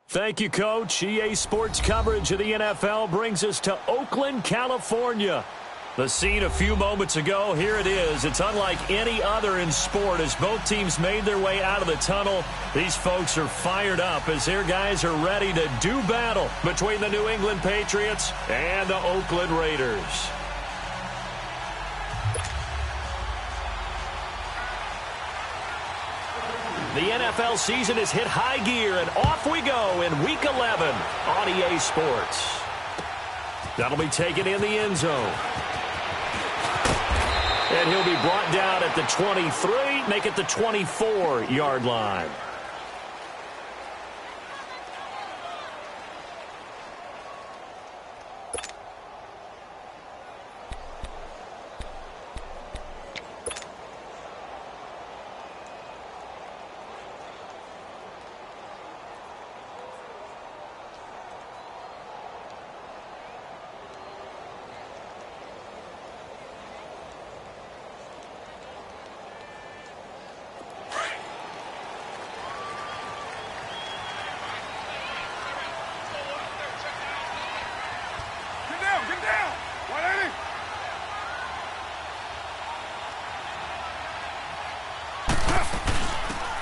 Thank you, Coach. EA Sports coverage of the NFL brings us to Oakland, California. The scene a few moments ago, here it is. It's unlike any other in sport as both teams made their way out of the tunnel. These folks are fired up as their guys are ready to do battle between the New England Patriots and the Oakland Raiders. The NFL season has hit high gear, and off we go in Week 11 on EA Sports. That'll be taken in the end zone. And he'll be brought down at the 23, make it the 24-yard line.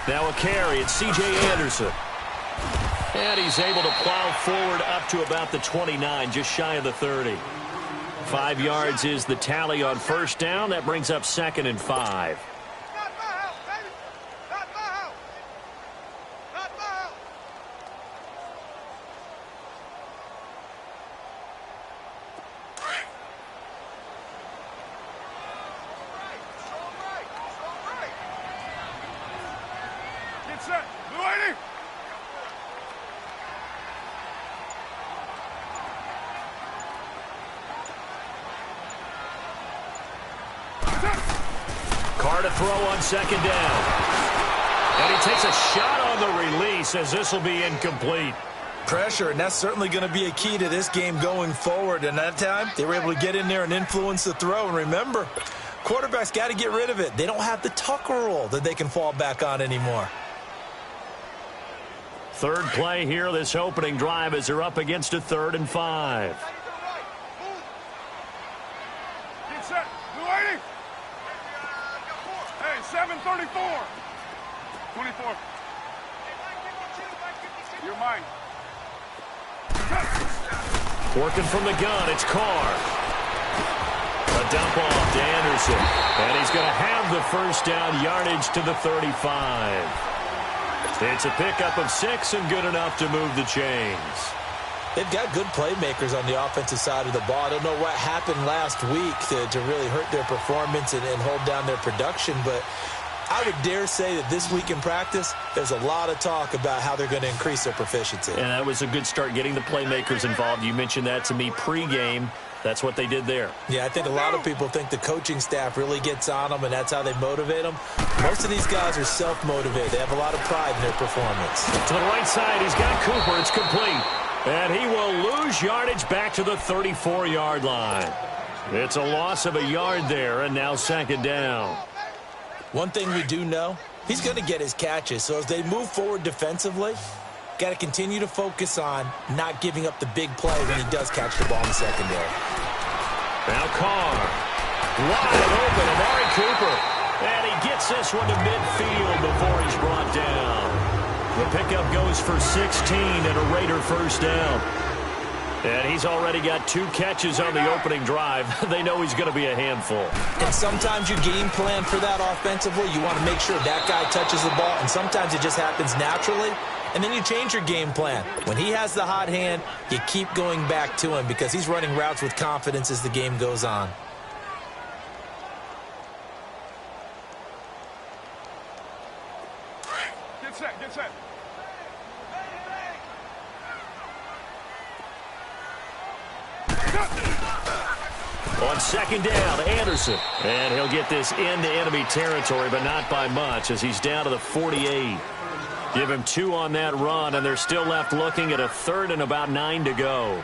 Now a carry, it's C.J. Anderson. And he's able to plow forward up to about the 29, just shy of the 30. 5 yards is the tally on first down. That brings up 2nd and 5. To throw on 2nd down. And he takes a shot on the release as this will be incomplete. Pressure, and that's certainly going to be a key to this game going forward. And that time, they were able to get in there and influence the throw. And remember, quarterbacks got to get rid of it. They don't have the Tucker rule that they can fall back on anymore. Third play here, this opening drive, as they're up against a 3rd and 5. 734. 24. You're mine. Working from the gun, it's Carr. A dump off to Anderson. And he's going to have the first down, yardage to the 35. It's a pickup of 6 and good enough to move the chains. They've got good playmakers on the offensive side of the ball. I don't know what happened last week to really hurt their performance and hold down their production, but I would dare say that this week in practice, there's a lot of talk about how they're going to increase their proficiency. And that was a good start, getting the playmakers involved. You mentioned that to me pregame. That's what they did there. Yeah, I think a lot of people think the coaching staff really gets on them, and that's how they motivate them. Most of these guys are self-motivated. They have a lot of pride in their performance. To the right side, he's got Cooper. It's complete. And he will lose yardage back to the 34-yard line. It's a loss of a yard there, and now 2nd down. One thing we do know, he's going to get his catches. So as they move forward defensively, got to continue to focus on not giving up the big play when he does catch the ball in the secondary. Now Carr, wide open, Amari Cooper. And he gets this one to midfield before he's brought down. The pickup goes for 16 and a Raider first down. And he's already got 2 catches on the opening drive. They know he's going to be a handful. And sometimes you game plan for that offensively. You want to make sure that guy touches the ball, and sometimes it just happens naturally. And then you change your game plan. When he has the hot hand, you keep going back to him because he's running routes with confidence as the game goes on. Get set, get set. On 2nd down, Anderson. And he'll get this into enemy territory, but not by much as he's down to the 48. Give him 2 on that run, and they're still left looking at a 3rd and about 9 to go.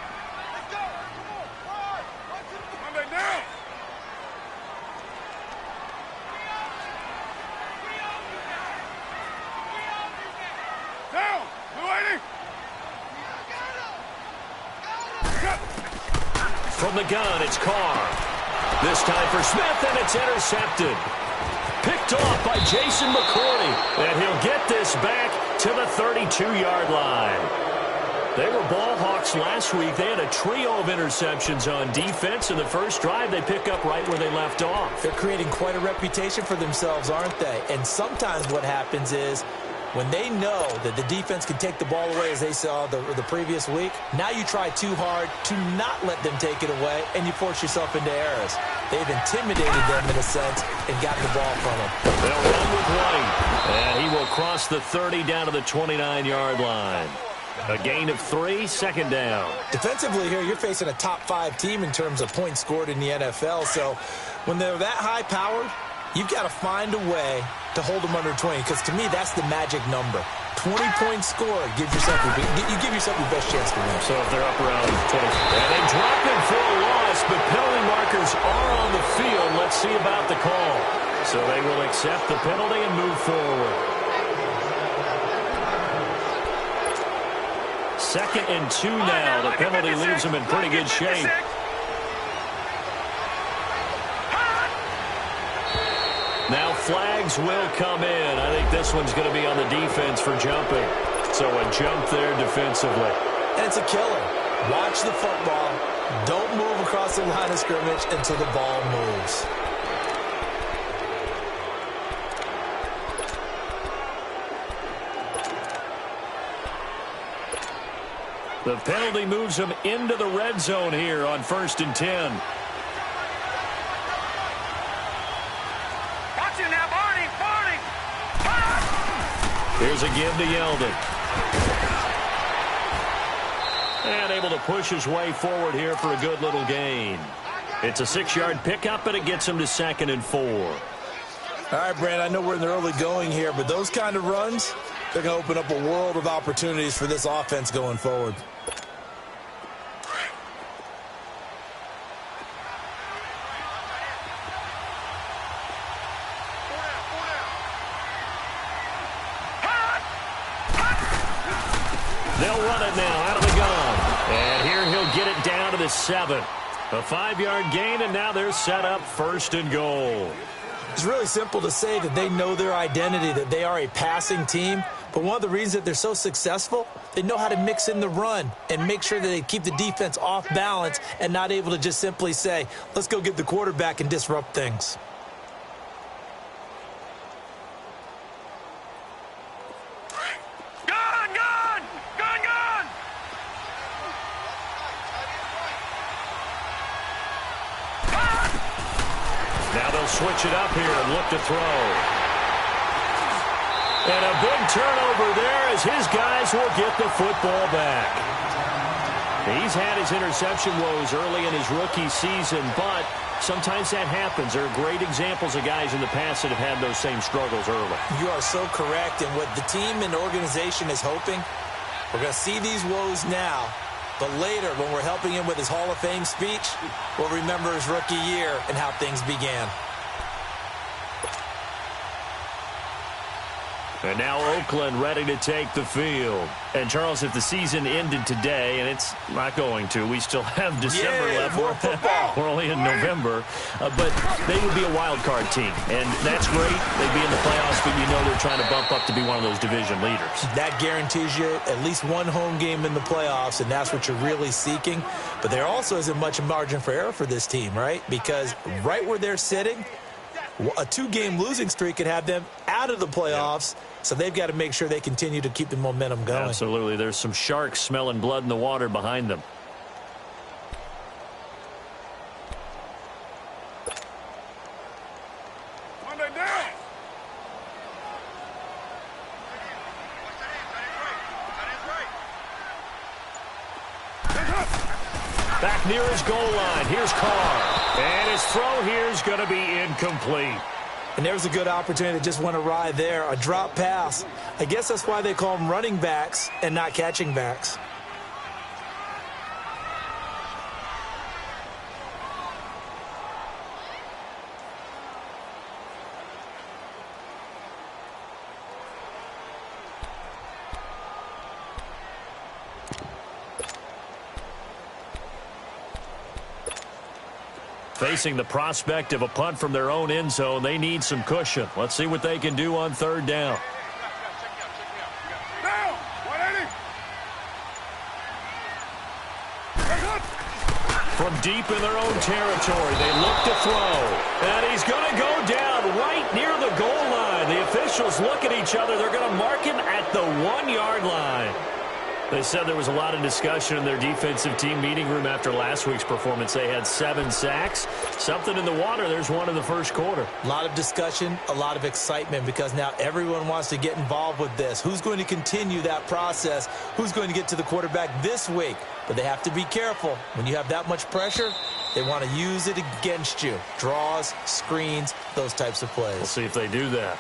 from the gun, it's Carr. This time for Smith, and it's intercepted. Picked off by Jason McCourty, and he'll get this back to the 32-yard line. They were ball hawks last week. They had a trio of interceptions on defense. In the first drive, they pick up right where they left off. They're creating quite a reputation for themselves, aren't they? And sometimes what happens is when they know that the defense can take the ball away, as they saw the previous week, now you try too hard to not let them take it away, and you force yourself into errors. They've intimidated them in a sense and got the ball from them. They'll run with White, and he will cross the 30 down to the 29-yard line. A gain of 3, second down. Defensively here, you're facing a top-5 team in terms of points scored in the NFL, so when they're that high-powered, you've got to find a way to hold them under 20, because to me, that's the magic number. 20 points scored, you give yourself your best chance to win. So if they're up around 20. And they drop him for a loss, but penalty markers are on the field. Let's see about the call. So they will accept the penalty and move forward. 2nd and 2 now. The penalty leaves them in pretty good shape. Now flags will come in. I think this one's going to be on the defense for jumping. So a jump there defensively. And it's a killer. Watch the football. Don't move across the line of scrimmage until the ball moves. The penalty moves them into the red zone here on 1st and 10. Here's a give to Yeldon. And able to push his way forward here for a good little gain. It's a 6-yard pickup, and it gets him to 2nd and 4. All right, Brand, I know we're in the early going here, but those kind of runs, they're going to open up a world of opportunities for this offense going forward. They'll run it now out of the gun. And here he'll get it down to the 7. A 5-yard gain, and now they're set up 1st and goal. It's really simple to say that they know their identity, that they are a passing team. But one of the reasons that they're so successful, they know how to mix in the run and make sure that they keep the defense off balance and not able to just simply say, let's go get the quarterback and disrupt things. Switch it up here and look to throw. And a big turnover there as his guys will get the football back. He's had his interception woes early in his rookie season, but sometimes that happens. There are great examples of guys in the past that have had those same struggles early. You are so correct, and what the team and organization is hoping, we're going to see these woes now, but later when we're helping him with his Hall of Fame speech, we'll remember his rookie year and how things began. And now Oakland ready to take the field. And, Charles, if the season ended today, and it's not going to, we still have December left. More football. We're only in November. But they would be a wild card team. And that's great. They'd be in the playoffs, but you know they're trying to bump up to be one of those division leaders. That guarantees you at least one home game in the playoffs, and that's what you're really seeking. But there also isn't much margin for error for this team, right? Because right where they're sitting, a 2-game losing streak could have them out of the playoffs. Yeah. So they've got to make sure they continue to keep the momentum going. Absolutely. There's some sharks smelling blood in the water behind them. Back near his goal line. Here's Carr. And his throw here is going to be incomplete. And there's a good opportunity that just went awry there. A drop pass. I guess that's why they call them running backs and not catching backs. Facing the prospect of a punt from their own end zone, they need some cushion. Let's see what they can do on third down. Down! 180! From deep in their own territory, they look to throw. And he's going to go down right near the goal line. The officials look at each other. They're going to mark him at the 1-yard line. They said there was a lot of discussion in their defensive team meeting room after last week's performance. They had 7 sacks. Something in the water. There's one in the first quarter. A lot of discussion, a lot of excitement, because now everyone wants to get involved with this. Who's going to continue that process? Who's going to get to the quarterback this week? But they have to be careful. When you have that much pressure, they want to use it against you. Draws, screens, those types of plays. We'll see if they do that.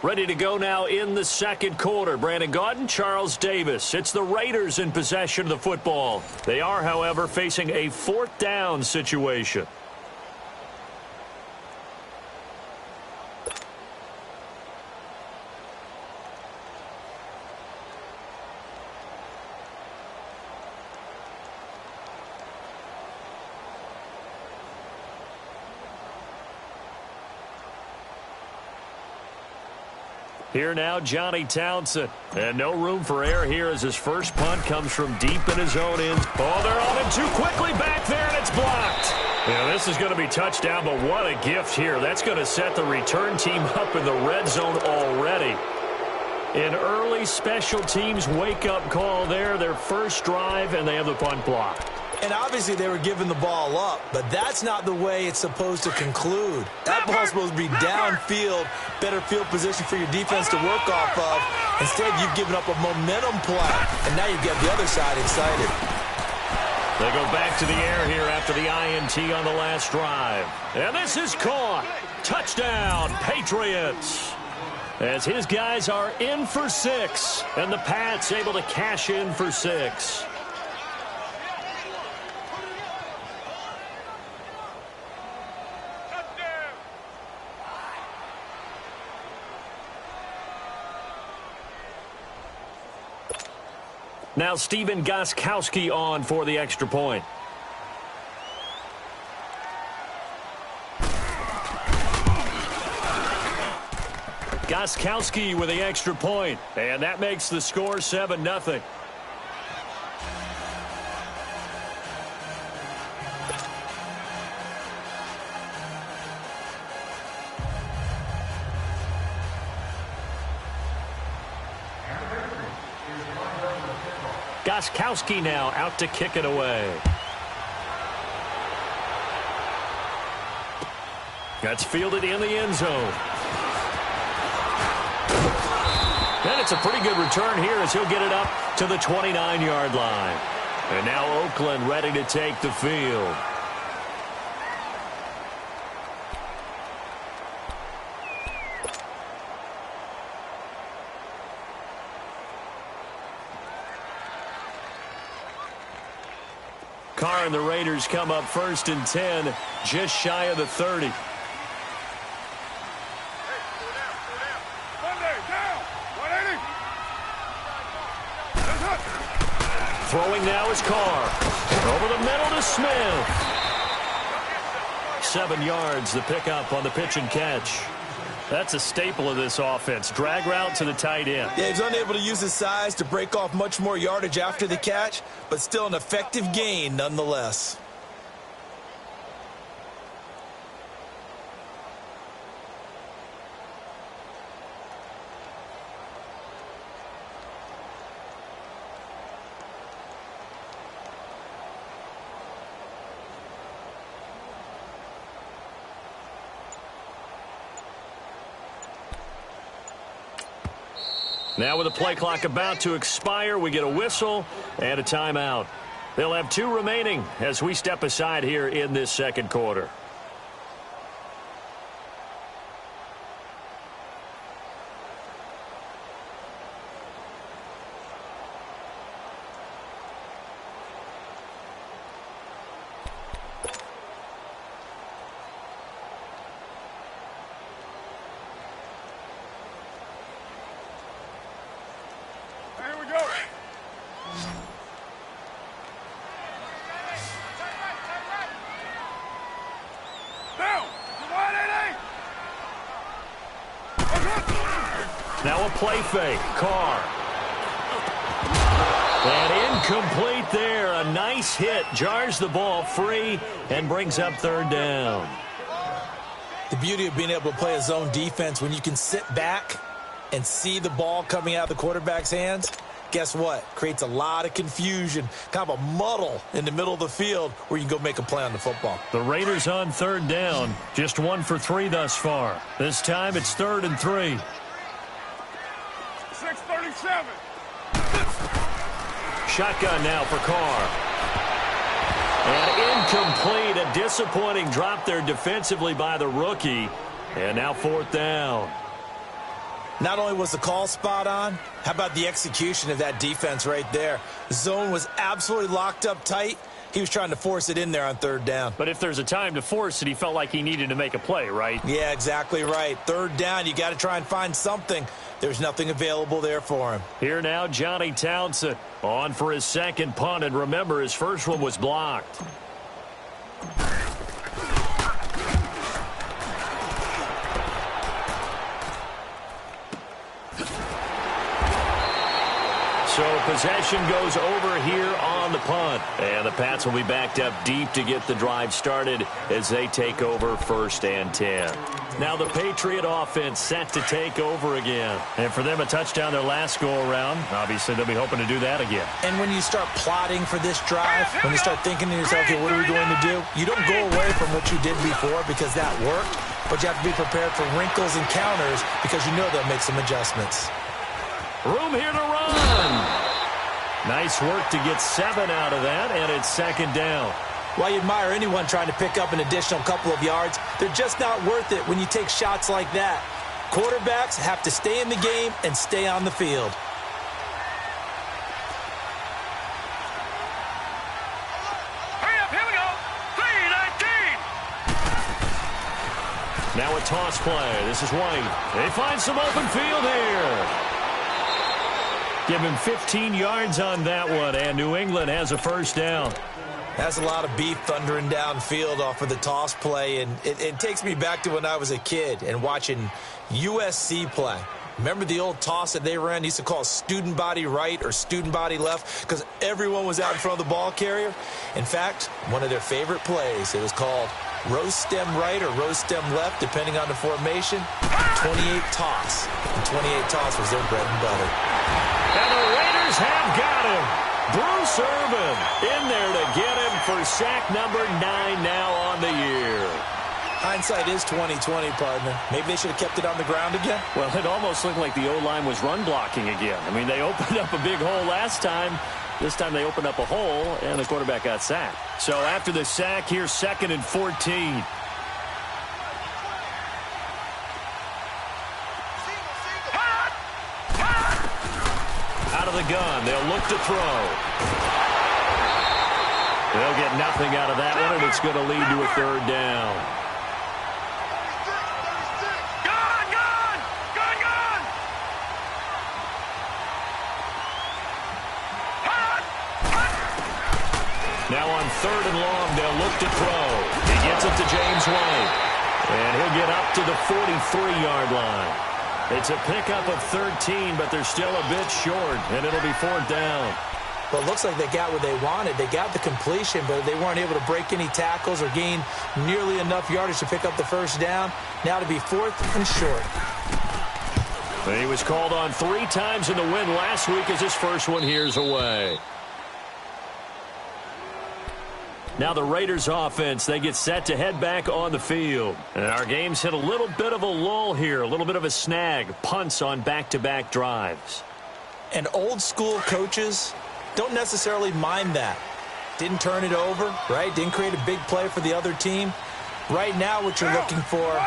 Ready to go now in the second quarter. Brandon Gaudin, Charles Davis. It's the Raiders in possession of the football. They are, however, facing a 4th down situation. Here now, Johnny Townsend. And no room for error here as his first punt comes from deep in his own end. Oh, they're on him too quickly back there, and it's blocked. Yeah, this is going to be touchdown, but what a gift here. That's going to set the return team up in the red zone already. An early special teams wake-up call there, their first drive, and they have the punt block. And obviously they were giving the ball up, but that's not the way it's supposed to conclude. That ball's supposed to be downfield, better field position for your defense to work off of. Instead, you've given up a momentum play, and now you've got the other side excited. They go back to the air here after the INT on the last drive. And this is caught. Touchdown, Patriots. As his guys are in for 6, and the Pats able to cash in for 6. Now Stephen Gostkowski on for the extra point. Gostkowski with the extra point, and that makes the score 7-0. Gostkowski now out to kick it away. That's fielded in the end zone. And it's a pretty good return here as he'll get it up to the 29-yard line. And now Oakland ready to take the field. Carr and the Raiders come up 1st and 10, just shy of the 30. Throwing now is Carr. Over the middle to Smith. 7 yards, the pickup on the pitch and catch. That's a staple of this offense. Drag route to the tight end. Yeah, he's unable to use his size to break off much more yardage after the catch, but still an effective gain nonetheless. Now with the play clock about to expire, we get a whistle and a timeout. They'll have 2 remaining as we step aside here in this second quarter. Now a play fake. Carr. And incomplete there. A nice hit. Jars the ball free and brings up third down. The beauty of being able to play a zone defense when you can sit back and see the ball coming out of the quarterback's hands, guess what? Creates a lot of confusion, kind of a muddle in the middle of the field where you can go make a play on the football. The Raiders on third down. Just 1 for 3 thus far. This time it's 3rd and 3. 6:37. Shotgun now for Carr. And incomplete. A disappointing drop there defensively by the rookie. And now 4th down. Not only was the call spot on, how about the execution of that defense right there? The zone was absolutely locked up tight. He was trying to force it in there on 3rd down. But if there's a time to force it, he felt like he needed to make a play, right? Yeah, exactly right. 3rd down, you got to try and find something. There's nothing available there for him. Here now, Johnny Townsend on for his second punt. And remember, his first one was blocked. So possession goes over here on the punt. And the Pats will be backed up deep to get the drive started as they take over 1st and 10. Now the Patriot offense set to take over again. And for them, a touchdown their last go-around. Obviously, they'll be hoping to do that again. And when you start plotting for this drive, when you start thinking to yourself, okay, what are we going to do? You don't go away from what you did before because that worked. But you have to be prepared for wrinkles and counters because you know they'll make some adjustments. Room here to run. Nice work to get 7 out of that, and it's 2nd down. While you admire anyone trying to pick up an additional couple of yards, they're just not worth it when you take shots like that. Quarterbacks have to stay in the game and stay on the field. Hurry up, here we go. 3:19. Now a toss play. This is White. They find some open field here. Give him 15 yards on that one, and New England has a 1st down. That's a lot of beef thundering downfield off of the toss play, and it takes me back to when I was a kid and watching USC play. Remember the old toss that they ran? They used to call student body right or student body left because everyone was out in front of the ball carrier. In fact, one of their favorite plays, it was called rose stem right or rose stem left, depending on the formation. 28 toss. And 28 toss was their bread and butter. And the Raiders have got him. Bruce Irvin in there to get him for sack number 9 now on the year. Hindsight is 20/20, partner. Maybe they should have kept it on the ground again. Well, it almost looked like the O-line was run blocking again. I mean, they opened up a big hole last time. This time they opened up a hole, and the quarterback got sacked. So after the sack, here's 2nd and 14. Out of the gun, they'll look to throw. They'll get nothing out of that one, and it's going to lead to a 3rd down. Now on 3rd and long, they'll look to throw. He gets it to James White. And he'll get up to the 43-yard line. It's a pickup of 13, but they're still a bit short, and it'll be 4th down. Well, it looks like they got what they wanted. They got the completion, but they weren't able to break any tackles or gain nearly enough yardage to pick up the 1st down. Now to be 4th and short. He was called on 3 times in the win last week as his first one here's away. Now the Raiders offense, they get set to head back on the field. And our game's hit a little bit of a lull here, a little bit of a snag. Punts on back-to-back drives. And old school coaches don't necessarily mind that. Didn't turn it over, right? Didn't create a big play for the other team. Right now what you're looking for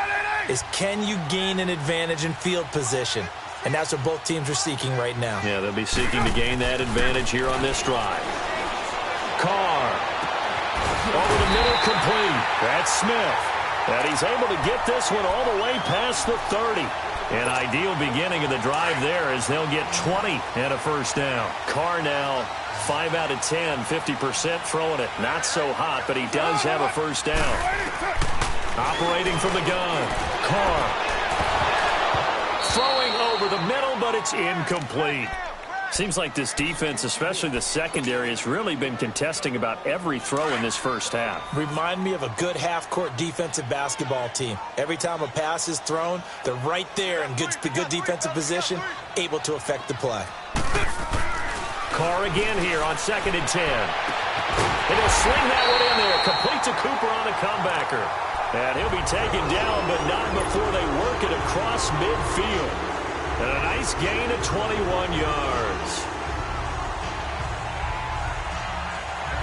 is can you gain an advantage in field position? And that's what both teams are seeking right now. Yeah, they'll be seeking to gain that advantage here on this drive. Carr. Over the middle, complete. That's Smith. And he's able to get this one all the way past the 30. An ideal beginning of the drive there as they'll get 20 and a 1st down. Carr now 5 out of 10, 50% throwing it. Not so hot, but he does have a 1st down. Operating from the gun. Carr. downfield, but it's incomplete. Seems like this defense, especially the secondary, has really been contesting about every throw in this first half. Remind me of a good half-court defensive basketball team. Every time a pass is thrown, they're right there in good defensive position, able to affect the play. Carr again here on 2nd and 10. And he'll sling that one in there. Complete to Cooper on the comebacker. And he'll be taken down, but not before they work it across midfield. And a nice gain of 21 yards.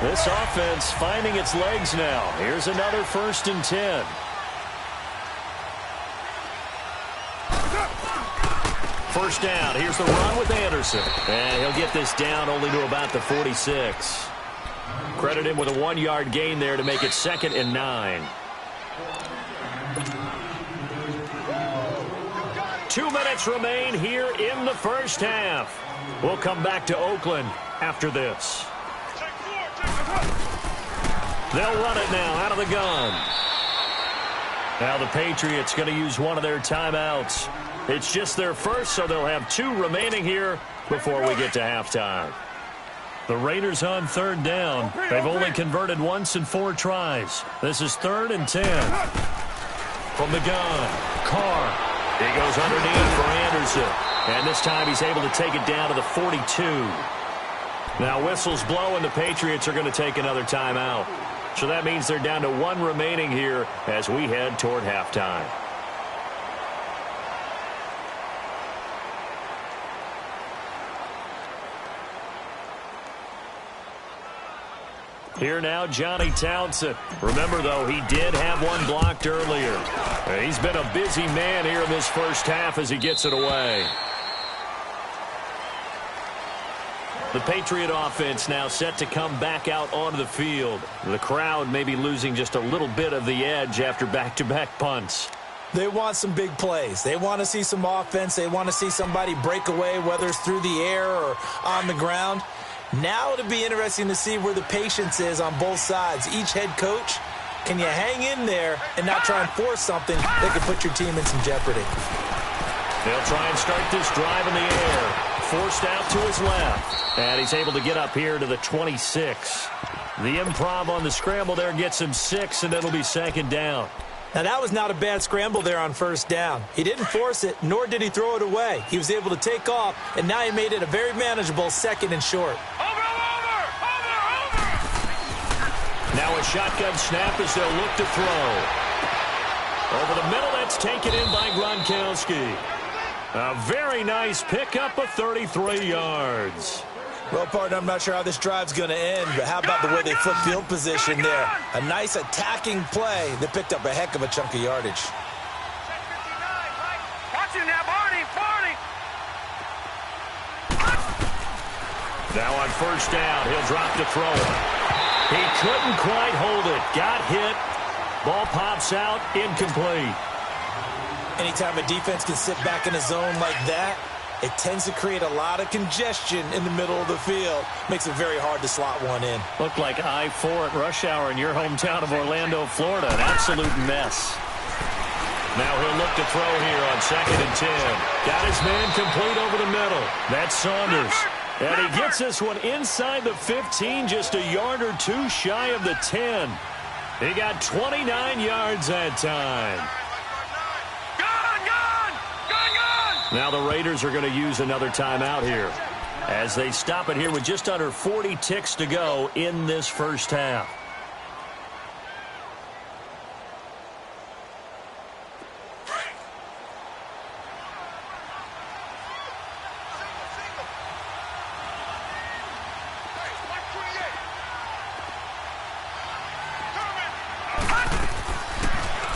This offense finding its legs now. Here's another 1st and 10. First down. Here's the run with Anderson. And he'll get this down only to about the 46. Credit him with a 1-yard gain there to make it 2nd and 9. 2 minutes remain here in the first half. We'll come back to Oakland after this. They'll run it now out of the gun. Now the Patriots going to use one of their timeouts. It's just their first, so they'll have 2 remaining here before we get to halftime. The Raiders on 3rd down. They've only converted once in 4 tries. This is 3rd and 10. From the gun, Carr. He goes underneath for Anderson. And this time he's able to take it down to the 42. Now whistles blow and the Patriots are going to take another timeout. So that means they're down to 1 remaining here as we head toward halftime. Here now, Johnny Townsend. Remember, though, he did have one blocked earlier. He's been a busy man here in this first half as he gets it away. The Patriot offense now set to come back out onto the field. The crowd may be losing just a little bit of the edge after back-to-back punts. They want some big plays. They want to see some offense. They want to see somebody break away, whether it's through the air or on the ground. Now it'll be interesting to see where the patience is on both sides. Each head coach, can you hang in there and not try and force something that could put your team in some jeopardy? They'll try and start this drive in the air. Forced out to his left. And he's able to get up here to the 26. The improv on the scramble there gets him 6, and it'll be 2nd down. Now, that was not a bad scramble there on 1st down. He didn't force it, nor did he throw it away. He was able to take off, and now he made it a very manageable 2nd and short. Over! Now a shotgun snap as they'll look to throw. Over the middle, that's taken in by Gronkowski. A very nice pickup of 33 yards. Well, partner, I'm not sure how this drive's going to end, but how about the way they flip field position there? A nice attacking play that picked up a heck of a chunk of yardage. Watch it now, Barney! Now on 1st down, he'll drop to throw it. He couldn't quite hold it. Got hit. Ball pops out, incomplete. Anytime a defense can sit back in a zone like that, it tends to create a lot of congestion in the middle of the field. Makes it very hard to slot one in. Looked like I-4 at rush hour in your hometown of Orlando, Florida. An absolute mess. Now he'll look to throw here on 2nd and 10. Got his man complete over the middle. That's Saunders. And he gets this one inside the 15, just a yard or 2 shy of the 10. He got 29 yards that time. Now the Raiders are going to use another timeout here as they stop it here with just under 40 ticks to go in this first half.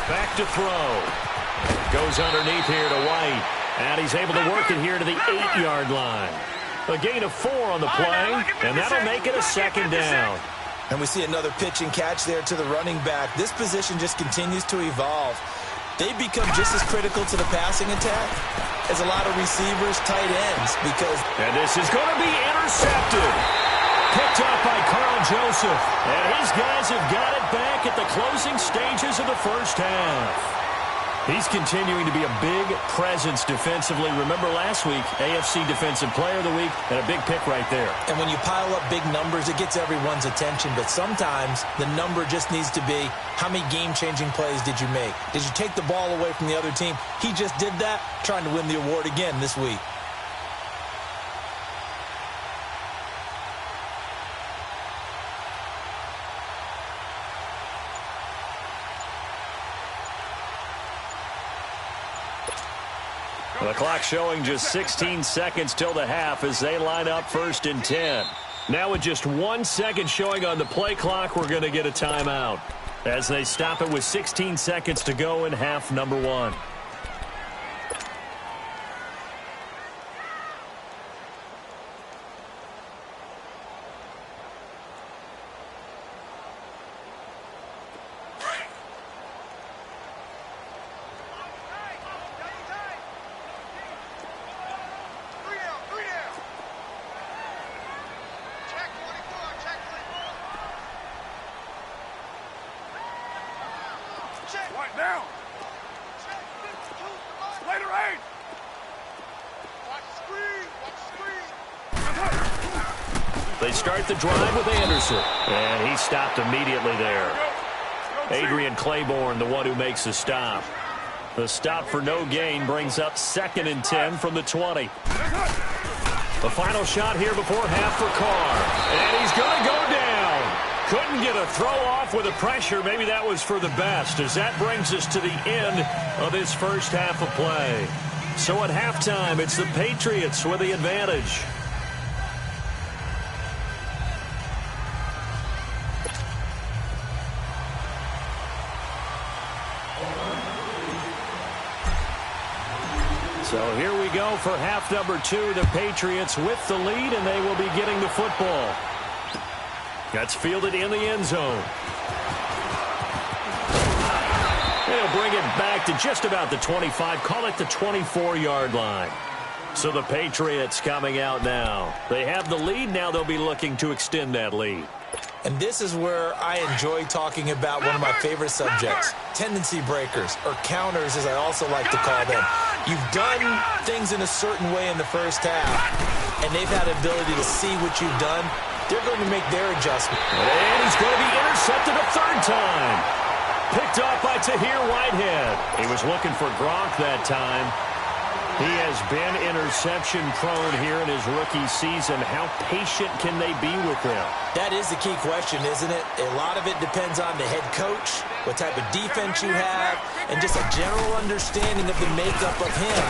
Back to throw. Goes underneath here to White. And he's able to work it here to the 8-yard line. A gain of 4 on the play, and that'll make it a 2nd down. And we see another pitch and catch there to the running back. This position just continues to evolve. They become just as critical to the passing attack as a lot of receivers, tight ends, because... And this is going to be intercepted. Picked up by Carl Joseph. And his guys have got it back at the closing stages of the first half. He's continuing to be a big presence defensively. Remember last week, AFC Defensive Player of the Week, and a big pick right there. And when you pile up big numbers, it gets everyone's attention. But sometimes the number just needs to be, how many game-changing plays did you make? Did you take the ball away from the other team? He just did that, trying to win the award again this week. The clock showing just 16 seconds till the half as they line up 1st and 10. Now with just 1 second showing on the play clock, we're going to get a timeout as they stop it with 16 seconds to go in half number 1. Right now. Later, 8. Watch screen. They start the drive with Anderson, and he stopped immediately there. Adrian Claiborne, the one who makes the stop. The stop for no gain brings up 2nd and 10 from the 20. The final shot here before half for Carr, and he's going to go down. Couldn't get a throw off with the pressure. Maybe that was for the best, as that brings us to the end of this first half of play. So at halftime, it's the Patriots with the advantage. So here we go for half number 2. The Patriots with the lead, and they will be getting the football. That's fielded in the end zone. They'll bring it back to just about the 25, call it the 24-yard line. So the Patriots coming out now. They have the lead. Now they'll be looking to extend that lead. And this is where I enjoy talking about one of my favorite subjects, tendency breakers, or counters as I also like to call them. You've done things in a certain way in the first half, and they've had the ability to see what you've done. They're going to make their adjustment. And he's going to be intercepted a 3rd time. Picked off by Tahir Whitehead. He was looking for Gronk that time. He has been interception prone here in his rookie season. How patient can they be with him? That is the key question, isn't it? A lot of it depends on the head coach, what type of defense you have, and just a general understanding of the makeup of him.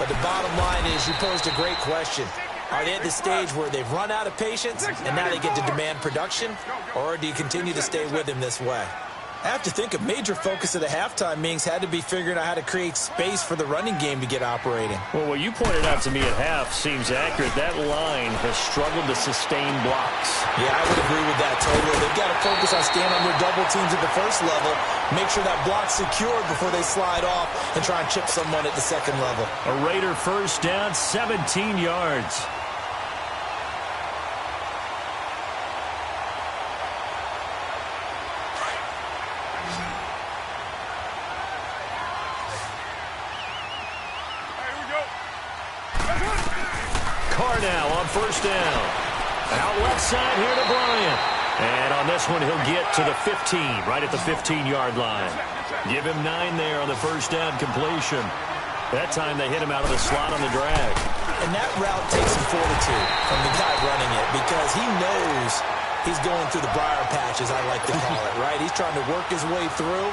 But the bottom line is, you posed a great question. Are they at the stage where they've run out of patience and now they get to demand production? Or do you continue to stay with him this way? I have to think a major focus of the halftime meetings had to be figuring out how to create space for the running game to get operating. Well, what you pointed out to me at half seems accurate. That line has struggled to sustain blocks. Yeah, I would agree with that totally. They've got to focus on staying on their double teams at the first level, make sure that block's secured before they slide off and try and chip someone at the second level. A Raider first down, 17 yards. Now on first down. Out left side here to Bryant. And on this one, he'll get to the 15, right at the 15-yard line. Give him 9 there on the first down completion. That time they hit him out of the slot on the drag. And that route takes some fortitude from the guy running it because he knows he's going through the briar patch, as I like to call it, right? He's trying to work his way through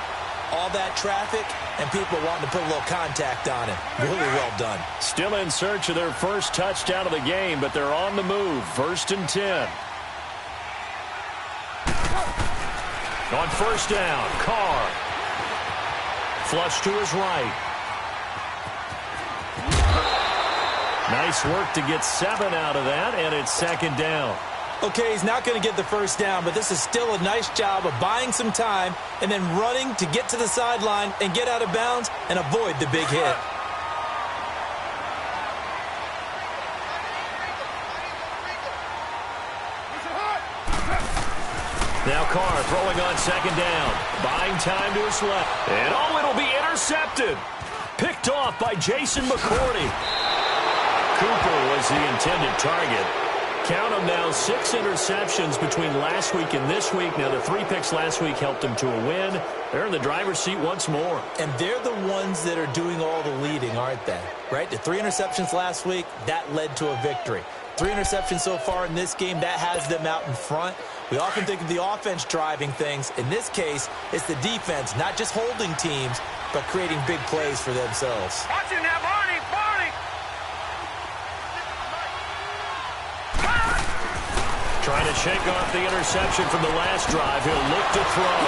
all that traffic, and people wanting to put a little contact on him. Really well done. Still in search of their first touchdown of the game, but they're on the move. 1st and 10. On first down, Carr. Flush to his right. Nice work to get 7 out of that, and it's 2nd down. Okay, he's not going to get the first down, but this is still a nice job of buying some time and then running to get to the sideline and get out of bounds and avoid the big hit. Now Carr throwing on second down. Buying time to his left. And it'll be intercepted. Picked off by Jason McCourty. Cooper was the intended target. Count them now, 6 interceptions between last week and this week. Now, the 3 picks last week helped them to a win. They're in the driver's seat once more. And they're the ones that are doing all the leading, aren't they? Right? The 3 interceptions last week, that led to a victory. 3 interceptions so far in this game, that has them out in front. We often think of the offense driving things. In this case, it's the defense, not just holding teams, but creating big plays for themselves. Watching that, Barney! Trying to shake off the interception from the last drive. He'll look to throw.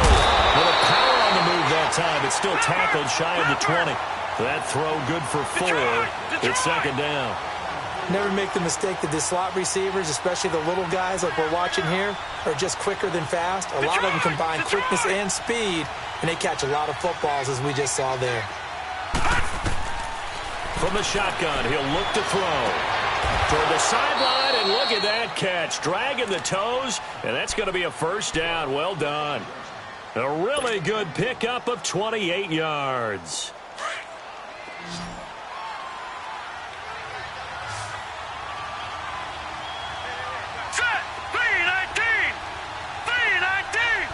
With a power on the move that time. It's still tackled shy of the 20. That throw good for 4. It's second down. Never make the mistake that the slot receivers, especially the little guys like we're watching here, are just quicker than fast. A lot of them combine quickness and speed, and they catch a lot of footballs, as we just saw there. From the shotgun, he'll look to throw. Toward the sideline, and look at that catch. Dragging the toes, and that's going to be a first down. Well done. A really good pickup of 28 yards. Set! 319! 319!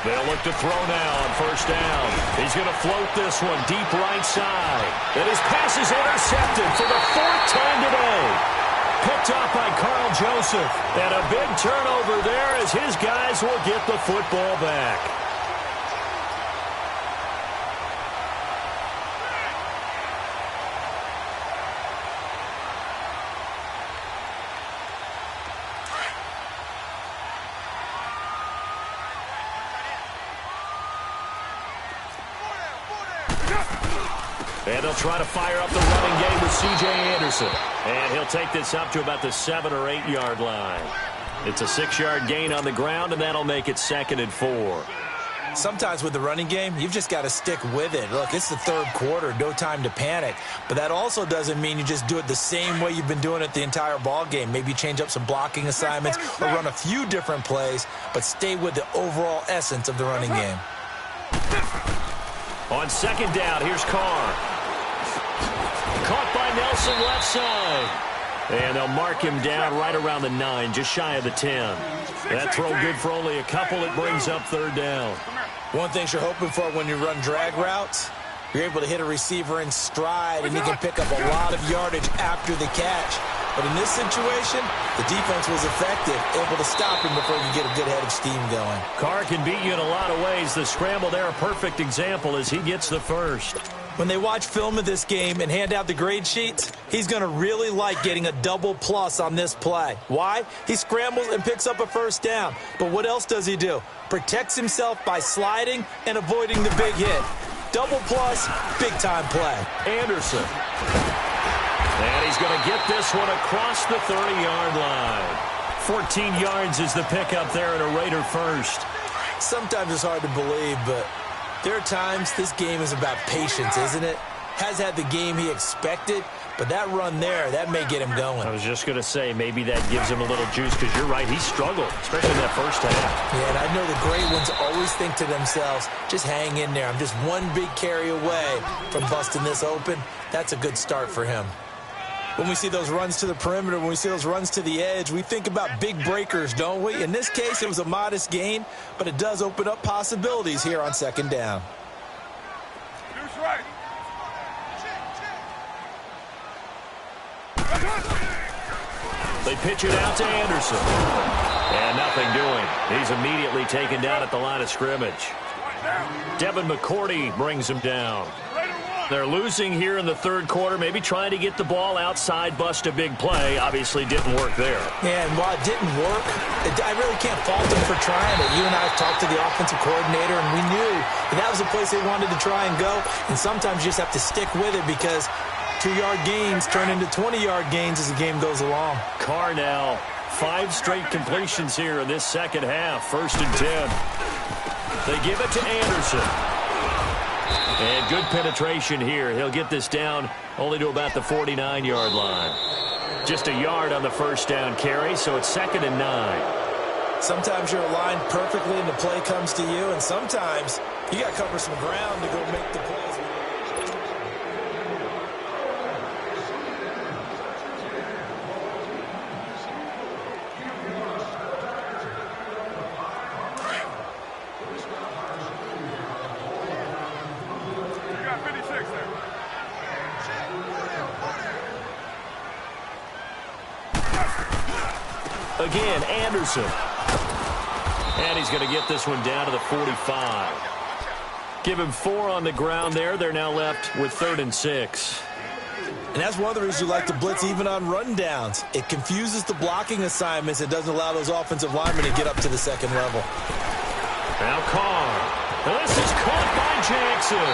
They'll look to throw now on first down. He's going to float this one deep right side. And his pass is intercepted for the 4th time today. Picked off by Carl Joseph. And a big turnover there as his guys will get the football back. And they'll try to fire up the running game with C.J. Anderson. And he'll take this up to about the 7 or 8 yard line. It's a 6-yard gain on the ground, and that'll make it 2nd and 4. Sometimes with the running game, you've just got to stick with it. Look, it's the 3rd quarter, no time to panic. But that also doesn't mean you just do it the same way you've been doing it the entire ball game. Maybe change up some blocking assignments or run a few different plays, but stay with the overall essence of the running game. On second down, here's Carr. Caught by Nelson left side. And they'll mark him down right around the 9, just shy of the 10. That throw good for only a couple. It brings up 3rd down. One thing you're hoping for when you run drag routes, you're able to hit a receiver in stride, and he can pick up a lot of yardage after the catch. But in this situation, the defense was effective, able to stop him before you get a good head of steam going. Carr can beat you in a lot of ways. The scramble there, a perfect example as he gets the first. When they watch film of this game and hand out the grade sheets, he's going to really like getting a double plus on this play. Why? He scrambles and picks up a first down. But what else does he do? Protects himself by sliding and avoiding the big hit. Double plus, big-time play. Anderson. And he's going to get this one across the 30-yard line. 14 yards is the pickup there and a Raider first. Sometimes it's hard to believe, but there are times this game is about patience, isn't it? Has had the game he expected, but that run there, that may get him going. I was just going to say, maybe that gives him a little juice, because you're right, he struggled, especially in that first half. Yeah, and I know the great ones always think to themselves, just hang in there. I'm just one big carry away from busting this open. That's a good start for him. When we see those runs to the perimeter, when we see those runs to the edge, we think about big breakers, don't we? In this case, it was a modest gain, but it does open up possibilities here on second down. Deuce right. They pitch it out to Anderson. And nothing doing. He's immediately taken down at the line of scrimmage. Devin McCourty brings him down. They're losing here in the 3rd quarter, maybe trying to get the ball outside, bust a big play. Obviously didn't work there. Yeah, and while it didn't work, I really can't fault him for trying it. You and I have talked to the offensive coordinator, and we knew that was a place they wanted to try and go. And sometimes you just have to stick with it because 2-yard gains turn into 20-yard gains as the game goes along. Carr now, 5 straight completions here in this second half. 1st and 10. They give it to Anderson. And good penetration here. He'll get this down only to about the 49-yard line. Just a yard on the first down carry, so it's 2nd and 9. Sometimes you're aligned perfectly and the play comes to you, and sometimes you got to cover some ground to go make the plays. Again, Anderson. And he's going to get this one down to the 45. Give him 4 on the ground there. They're now left with 3rd and 6. And that's one of the reasons you like to blitz even on rundowns. It confuses the blocking assignments. It doesn't allow those offensive linemen to get up to the second level. Now Carr. This is caught by Jackson.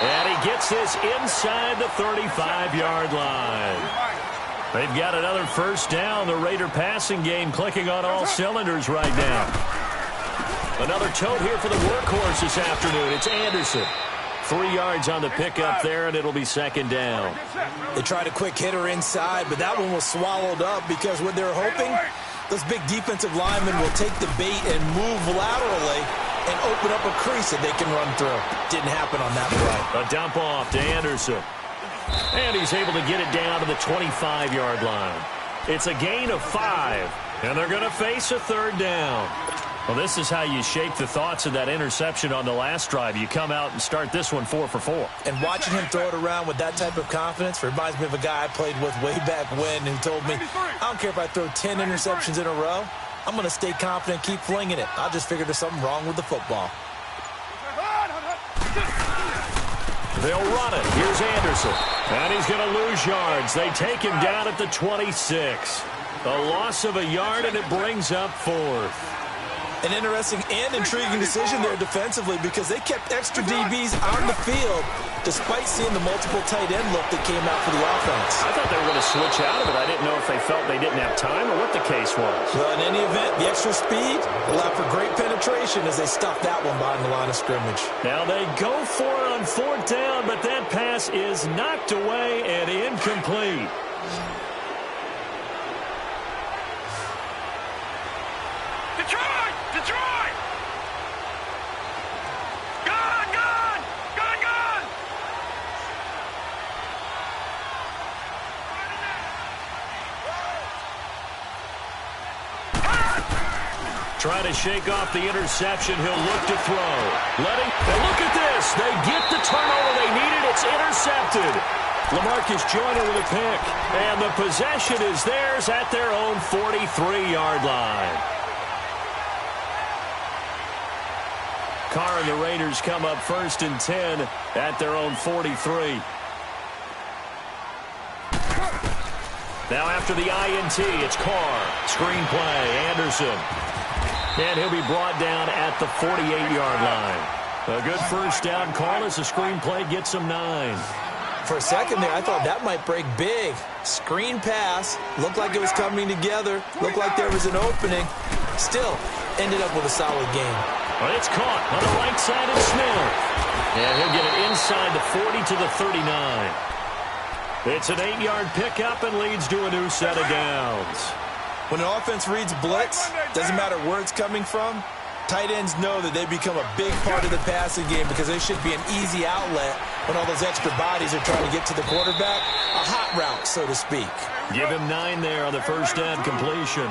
And he gets this inside the 35-yard line. They've got another first down. The Raider passing game clicking on all cylinders right now. Another tote here for the workhorse this afternoon. It's Anderson. 3 yards on the pickup there, and it'll be 2nd down. They tried a quick hitter inside, but that one was swallowed up because what they're hoping, those big defensive linemen will take the bait and move laterally and open up a crease that they can run through. Didn't happen on that play. A dump off to Anderson. And he's able to get it down to the 25-yard line. It's a gain of 5, and they're going to face a 3rd down. Well, this is how you shake the thoughts of that interception on the last drive. You come out and start this one 4 for 4. And watching him throw it around with that type of confidence reminds me of a guy I played with way back when who told me, I don't care if I throw 10 interceptions in a row. I'm going to stay confident, keep flinging it. I just figured there's something wrong with the football. They'll run it. Here's Anderson. And he's going to lose yards. They take him down at the 26. A loss of a yard, and it brings up 4th. An interesting and intriguing decision there defensively because they kept extra DBs on the field despite seeing the multiple tight end look that came out for the offense. I thought they were going to switch out of it. I didn't know if they felt they didn't have time or what the case was. Well, in any event, the extra speed allowed for great penetration as they stuffed that one behind the line of scrimmage. Now they go for it on 4th down, but that pass is knocked away and incomplete. Detroit! Detroit! Gone! Gone! Gone! Gone! Trying to shake off the interception. He'll look to throw. And look at this. They get the turnover they needed. It's intercepted. LaMarcus Joyner with a pick. And the possession is theirs at their own 43-yard line. Carr and the Raiders come up 1st and 10 at their own 43. Now after the INT, it's Carr. Screen play, Anderson. And he'll be brought down at the 48-yard line. A good first down call as the screen play gets him 9. For a second there, I thought that might break big. Screen pass, looked like it was coming together, looked like there was an opening. Still, ended up with a solid game. Well, it's caught on the right side of Smith. And he'll get it inside the 40 to the 39. It's an 8-yard pickup and leads to a new set of downs. When an offense reads blitz, doesn't matter where it's coming from, tight ends know that they become a big part of the passing game because they should be an easy outlet when all those extra bodies are trying to get to the quarterback. A hot route, so to speak. Give him 9 there on the first down completion.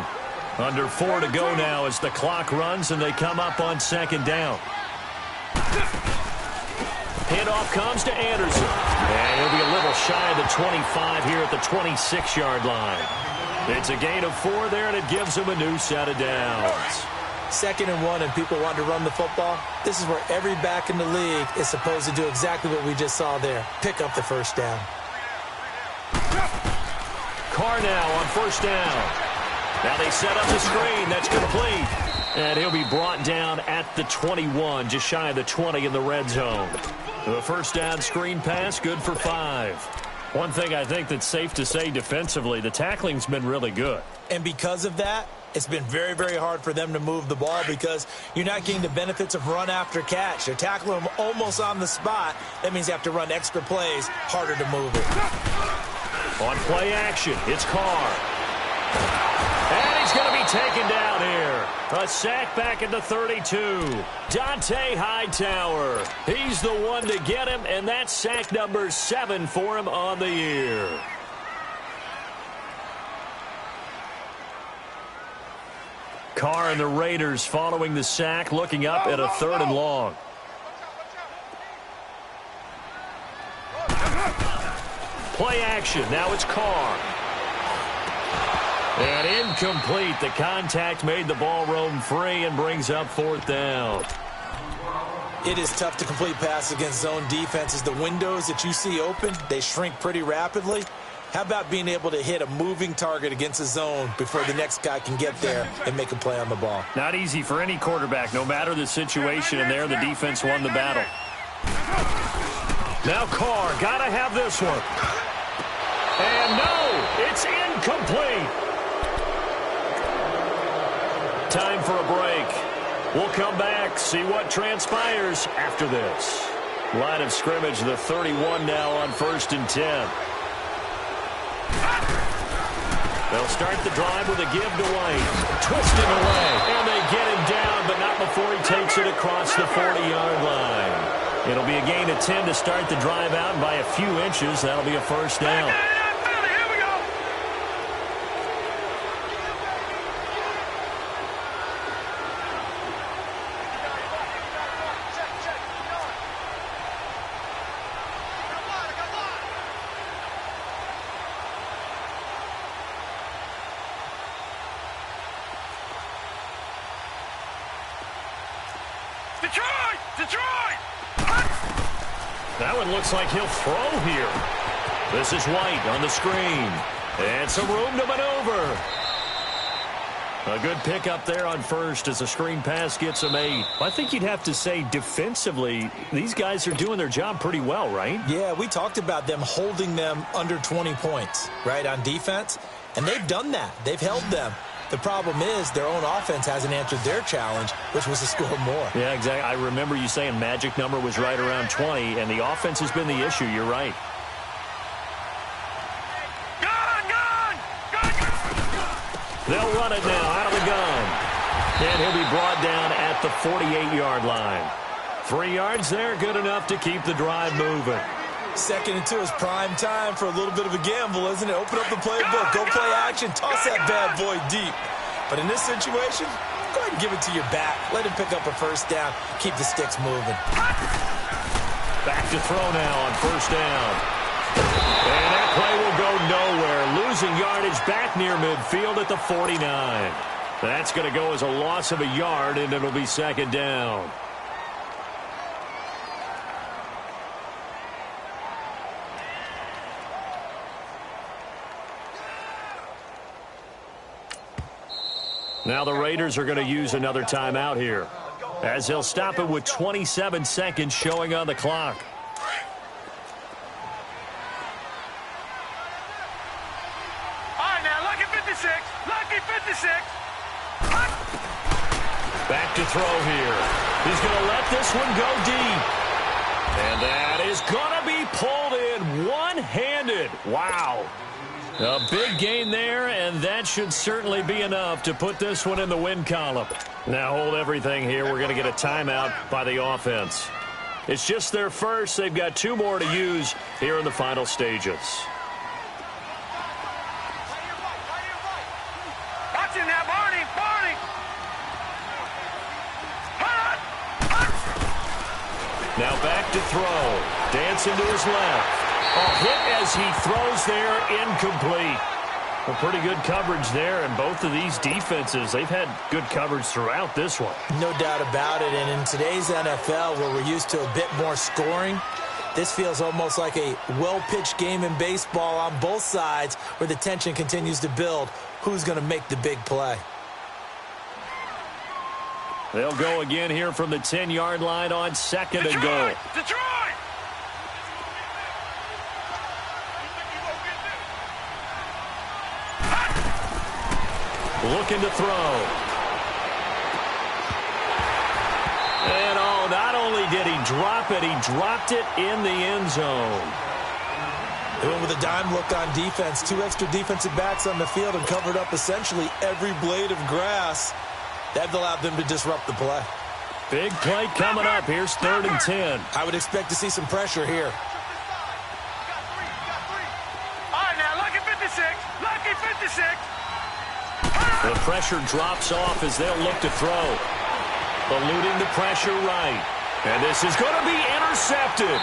Under 4 to go now as the clock runs and they come up on 2nd down. Handoff comes to Anderson. And he'll be a little shy of the 25 here at the 26-yard line. It's a gain of 4 there, and it gives him a new set of downs. 2nd and 1, and people want to run the football. This is where every back in the league is supposed to do exactly what we just saw there. Pick up the first down. Carr now on 1st down. Now they set up the screen. That's complete. And he'll be brought down at the 21, just shy of the 20 in the red zone. The first down screen pass, good for 5. One thing I think that's safe to say defensively, the tackling's been really good. And because of that, It's been very, very hard for them to move the ball because you're not getting the benefits of run after catch. They're tackling them almost on the spot. That means you have to run extra plays, harder to move it. On play action, it's Carr. And he's going to be taken down here. A sack back at the 32. Dante Hightower. He's the one to get him, and that's sack number 7 for him on the year. Carr and the Raiders following the sack, looking up at a 3rd and long. Play action. Now it's Carr. And incomplete. The contact made the ball roam free and brings up 4th down. It is tough to complete passes against zone defenses. The windows that you see open, they shrink pretty rapidly. How about being able to hit a moving target against a zone before the next guy can get there and make a play on the ball? Not easy for any quarterback, no matter the situation, and there the defense won the battle. Now Carr, gotta have this one. And no, it's incomplete. Time for a break. We'll come back, see what transpires after this. Line of scrimmage, the 31 now on 1st and 10. They'll start the drive with a give to White. Twisted away. And they get him down, but not before he takes it across the 40-yard line. It'll be a gain of 10 to start the drive out, and by a few inches, that'll be a 1st down. That one looks like he'll throw here. This is White on the screen. And some room to maneuver. A good pickup there on 1st as a screen pass gets him 8. I think you'd have to say defensively, these guys are doing their job pretty well, right? Yeah, we talked about them holding them under 20 points, right, on defense. And they've done that. They've held them. The problem is their own offense hasn't answered their challenge, which was to score more. Yeah, exactly. I remember you saying magic number was right around 20, and the offense has been the issue. You're right. Gun! They'll run it now out of the gun. And he'll be brought down at the 48-yard line. 3 yards there, good enough to keep the drive moving. 2nd and 2 is prime time for a little bit of a gamble, isn't it? Open up the playbook, go play action, toss that bad boy deep. But in this situation, go ahead and give it to your back. Let him pick up a 1st down, keep the sticks moving. Back to throw now on 1st down. And that play will go nowhere. Losing yardage back near midfield at the 49. That's going to go as a loss of a yard, and it'll be 2nd down. Now the Raiders are going to use another timeout here, as they'll stop it with 27 seconds showing on the clock. All right, now, lucky 56. Lucky 56. Back to throw here. He's going to let this one go deep. And that is going to be pulled in one-handed. Wow. A big gain there, and that should certainly be enough to put this one in the win column. Now hold everything here. We're going to get a timeout by the offense. It's just their first. They've got 2 more to use here in the final stages. Watch him now, Barney. Now back to throw. Dancing to his left. A hit as he throws there, incomplete. Well, pretty good coverage there, and both of these defenses, they've had good coverage throughout this one. No doubt about it, and in today's NFL, where we're used to a bit more scoring, this feels almost like a well-pitched game in baseball on both sides, where the tension continues to build. Who's going to make the big play? They'll go again here from the 10-yard line on 2nd and goal. Detroit! looking to throw. And not only did he drop it, he dropped it in the end zone. They went with a dime look on defense. 2 extra defensive backs on the field and covered up essentially every blade of grass. That allowed them to disrupt the play. Big play coming up. Here's 3rd and 10. I would expect to see some pressure here. All right, now, lucky 56. Lucky 56. The pressure drops off as they'll look to throw. Eluding the pressure right. And this is going to be intercepted.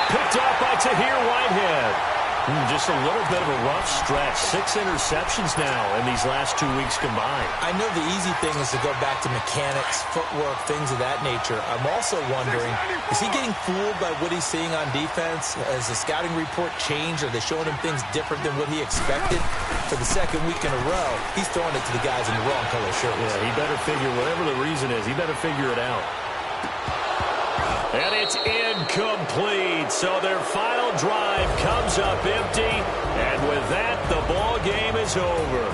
Picked up by Tahir Whitehead. Just a little bit of a rough stretch. 6 interceptions now in these last 2 weeks combined. I know the easy thing is to go back to mechanics, footwork, things of that nature. I'm also wondering, is he getting fooled by what he's seeing on defense? Has the scouting report changed? Are they showing him things different than what he expected? For the 2nd week in a row, he's throwing it to the guys in the wrong color shirts. Yeah, he better figure, whatever the reason is, he better figure it out. And it's incomplete. So their final drive comes up empty. And with that, the ball game is over.